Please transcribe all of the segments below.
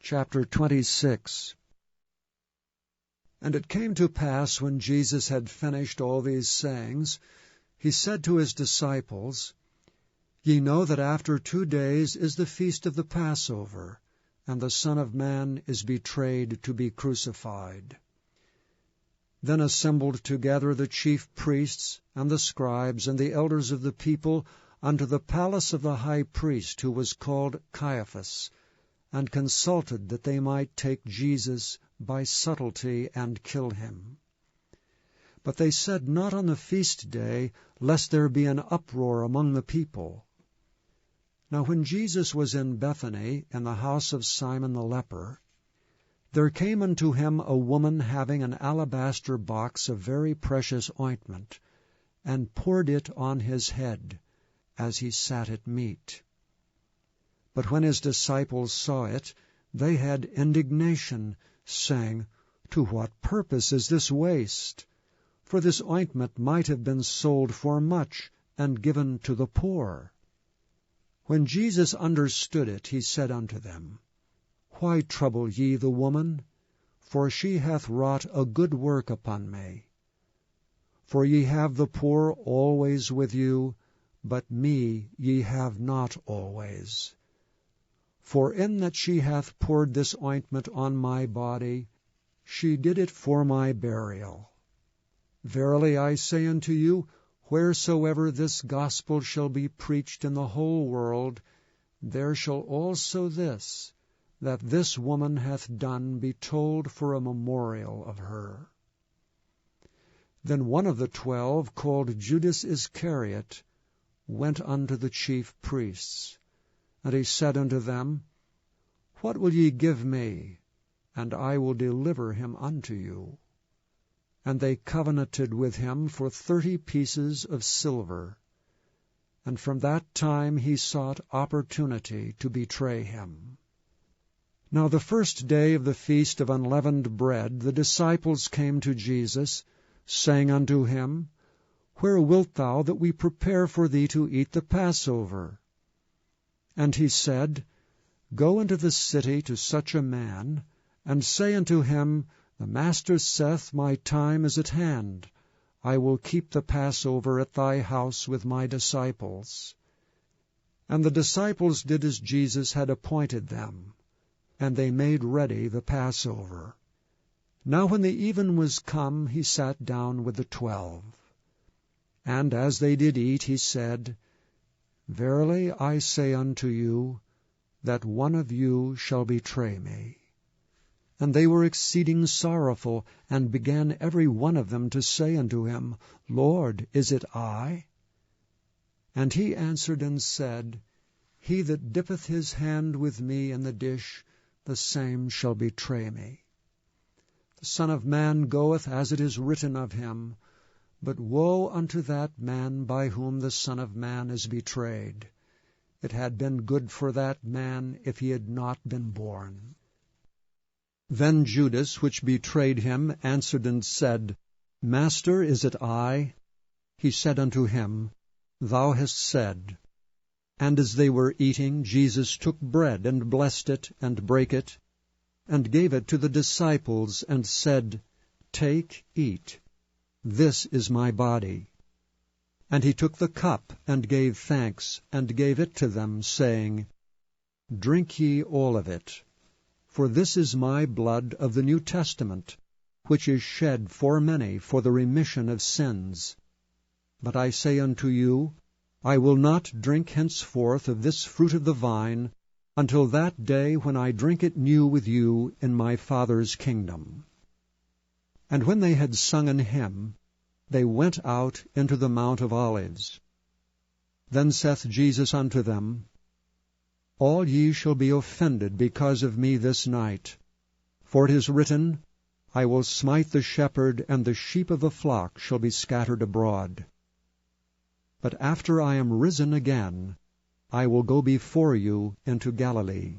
Chapter 26. And it came to pass, when Jesus had finished all these sayings, he said to his disciples, Ye know that after 2 days is the feast of the Passover, and the Son of Man is betrayed to be crucified. Then assembled together the chief priests, and the scribes, and the elders of the people, unto the palace of the high priest, who was called Caiaphas, and consulted that they might take Jesus by subtlety and kill him. But they said not on the feast day, lest there be an uproar among the people. Now when Jesus was in Bethany, in the house of Simon the leper, there came unto him a woman having an alabaster box of very precious ointment, and poured it on his head, as he sat at meat. But when his disciples saw it, they had indignation, saying, To what purpose is this waste? For this ointment might have been sold for much, and given to the poor. When Jesus understood it, he said unto them, Why trouble ye the woman? For she hath wrought a good work upon me. For ye have the poor always with you, but me ye have not always. For in that she hath poured this ointment on my body, she did it for my burial. Verily I say unto you, wheresoever this gospel shall be preached in the whole world, there shall also this, that this woman hath done, be told for a memorial of her. Then one of the 12, called Judas Iscariot, went unto the chief priests. And he said unto them, What will ye give me? And I will deliver him unto you. And they covenanted with him for 30 pieces of silver. And from that time he sought opportunity to betray him. Now the first day of the feast of unleavened bread, the disciples came to Jesus, saying unto him, Where wilt thou that we prepare for thee to eat the Passover? And he said, Go into the city to such a man, and say unto him, The Master saith, My time is at hand. I will keep the Passover at thy house with my disciples. And the disciples did as Jesus had appointed them, and they made ready the Passover. Now when the even was come, he sat down with the 12. And as they did eat, he said, Verily I say unto you, that one of you shall betray me. And they were exceeding sorrowful, and began every one of them to say unto him, Lord, is it I? And he answered and said, He that dippeth his hand with me in the dish, the same shall betray me. The Son of Man goeth as it is written of him, but woe unto that man by whom the Son of Man is betrayed. It had been good for that man if he had not been born. Then Judas, which betrayed him, answered and said, Master, is it I? He said unto him, Thou hast said. And as they were eating, Jesus took bread, and blessed it, and brake it, and gave it to the disciples, and said, Take, eat. This is my body. And he took the cup, and gave thanks, and gave it to them, saying, Drink ye all of it, for this is my blood of the New Testament, which is shed for many for the remission of sins. But I say unto you, I will not drink henceforth of this fruit of the vine, until that day when I drink it new with you in my Father's kingdom. And when they had sung an hymn, they went out into the Mount of Olives. Then saith Jesus unto them, All ye shall be offended because of me this night. For it is written, I will smite the shepherd, and the sheep of the flock shall be scattered abroad. But after I am risen again, I will go before you into Galilee.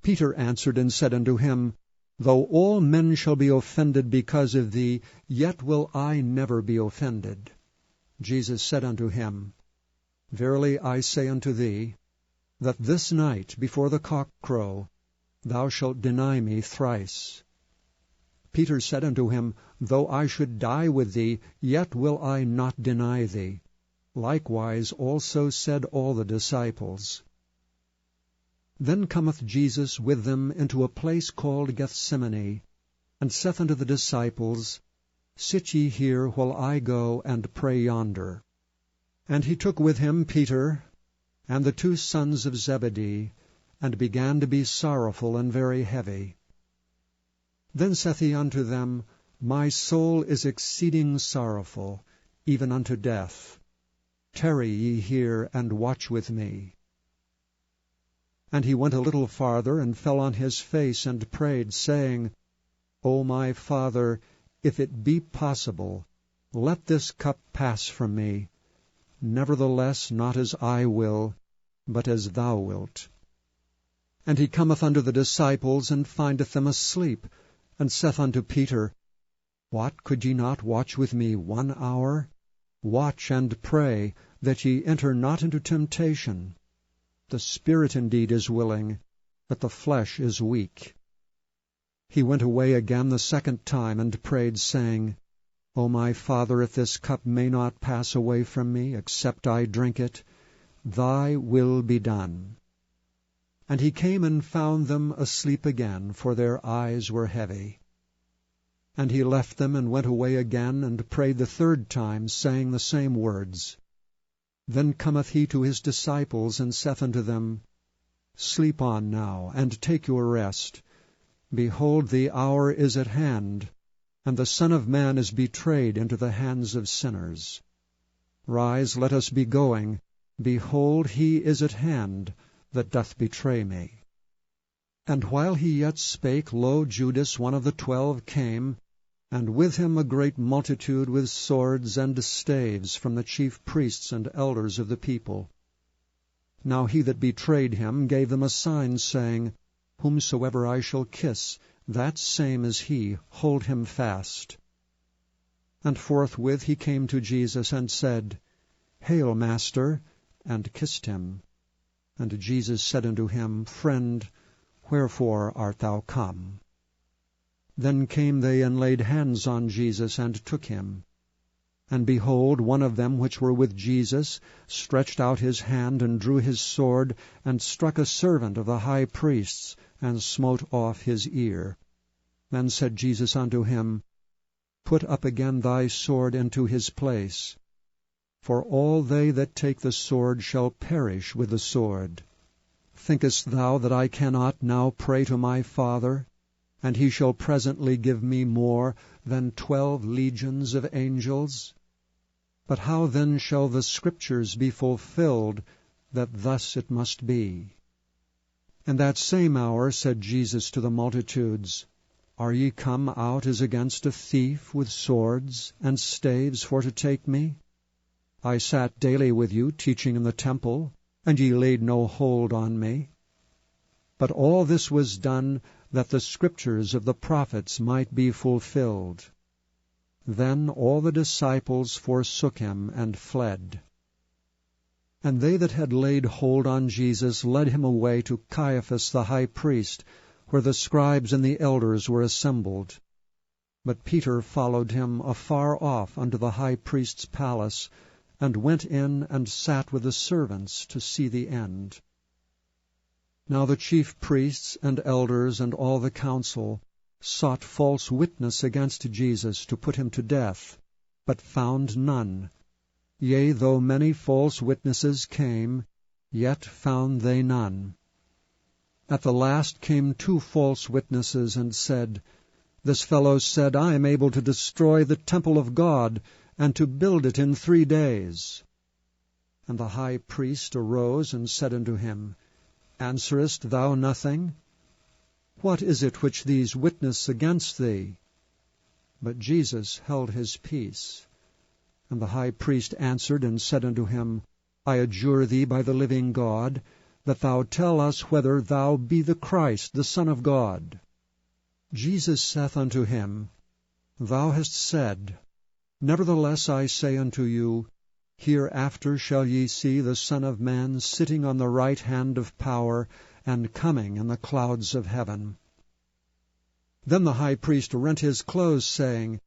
Peter answered and said unto him, Though all men shall be offended because of thee, yet will I never be offended. Jesus said unto him, Verily I say unto thee, that this night before the cock crow, thou shalt deny me thrice. Peter said unto him, Though I should die with thee, yet will I not deny thee. Likewise also said all the disciples. Then cometh Jesus with them into a place called Gethsemane, and saith unto the disciples, Sit ye here while I go and pray yonder. And he took with him Peter and the 2 sons of Zebedee, and began to be sorrowful and very heavy. Then saith he unto them, My soul is exceeding sorrowful, even unto death. Tarry ye here, and watch with me. And he went a little farther, and fell on his face, and prayed, saying, O my Father, if it be possible, let this cup pass from me. Nevertheless, not as I will, but as thou wilt. And he cometh unto the disciples, and findeth them asleep, and saith unto Peter, What, could ye not watch with me 1 hour? Watch and pray, that ye enter not into temptation. The spirit indeed is willing, but the flesh is weak. He went away again the 2nd time, and prayed, saying, O my Father, if this cup may not pass away from me, except I drink it, thy will be done. And he came and found them asleep again, for their eyes were heavy. And he left them, and went away again, and prayed the 3rd time, saying the same words. Then cometh he to his disciples, and saith unto them, Sleep on now, and take your rest. Behold, the hour is at hand, and the Son of Man is betrayed into the hands of sinners. Rise, let us be going. Behold, he is at hand, that doth betray me. And while he yet spake, lo, Judas, one of the 12, came, and with him a great multitude with swords and staves from the chief priests and elders of the people. Now he that betrayed him gave them a sign, saying, Whomsoever I shall kiss, that same is he, hold him fast. And forthwith he came to Jesus, and said, Hail, Master, and kissed him. And Jesus said unto him, Friend, wherefore art thou come? Then came they and laid hands on Jesus, and took him. And behold, one of them which were with Jesus stretched out his hand, and drew his sword, and struck a servant of the high priest's, and smote off his ear. Then said Jesus unto him, Put up again thy sword into his place. For all they that take the sword shall perish with the sword. Thinkest thou that I cannot now pray to my Father, and he shall presently give me more than 12 legions of angels? But how then shall the Scriptures be fulfilled, that thus it must be? In that same hour said Jesus to the multitudes, Are ye come out as against a thief with swords and staves for to take me? I sat daily with you, teaching in the temple, and ye laid no hold on me. But all this was done, that the Scriptures of the prophets might be fulfilled. Then all the disciples forsook him, and fled. And they that had laid hold on Jesus led him away to Caiaphas the high priest, where the scribes and the elders were assembled. But Peter followed him afar off unto the high priest's palace, and went in and sat with the servants to see the end. Now the chief priests and elders and all the council sought false witness against Jesus to put him to death, but found none. Yea, though many false witnesses came, yet found they none. At the last came 2 false witnesses, and said, This fellow said, I am able to destroy the temple of God, and to build it in 3 days. And the high priest arose and said unto him, Answerest thou nothing? What is it which these witness against thee? But Jesus held his peace. And the high priest answered and said unto him, I adjure thee by the living God, that thou tell us whether thou be the Christ, the Son of God. Jesus saith unto him, Thou hast said. Nevertheless I say unto you, Hereafter shall ye see the Son of Man sitting on the right hand of power, and coming in the clouds of heaven. Then the high priest rent his clothes, saying,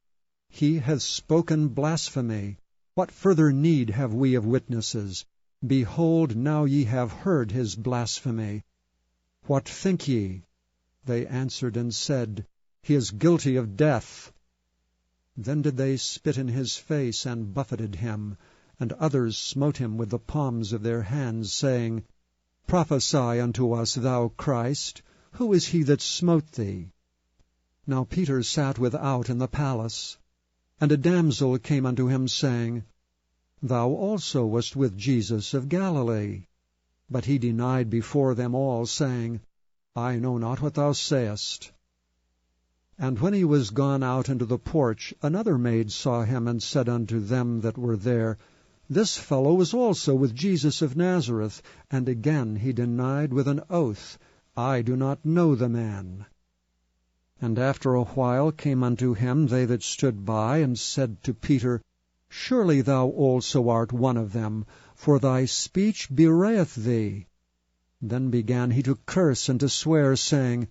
He hath spoken blasphemy. What further need have we of witnesses? Behold, now ye have heard his blasphemy. What think ye? They answered and said, He is guilty of death. Then did they spit in his face, and buffeted him, and others smote him with the palms of their hands, saying, Prophesy unto us, thou Christ, who is he that smote thee? Now Peter sat without in the palace. And a damsel came unto him, saying, Thou also wast with Jesus of Galilee. But he denied before them all, saying, I know not what thou sayest. And when he was gone out into the porch, another maid saw him, and said unto them that were there, This fellow was also with Jesus of Nazareth. And again he denied with an oath, I do not know the man. And after a while came unto him they that stood by, and said to Peter, Surely thou also art one of them, for thy speech bewrayeth thee. Then began he to curse and to swear, saying,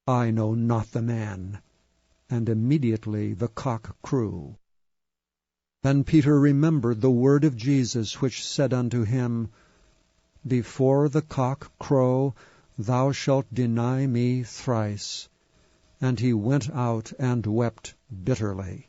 I know not the man. And immediately the cock crew. Then Peter remembered the word of Jesus, which said unto him, Before the cock crow, thou shalt deny me thrice. And he went out and wept bitterly.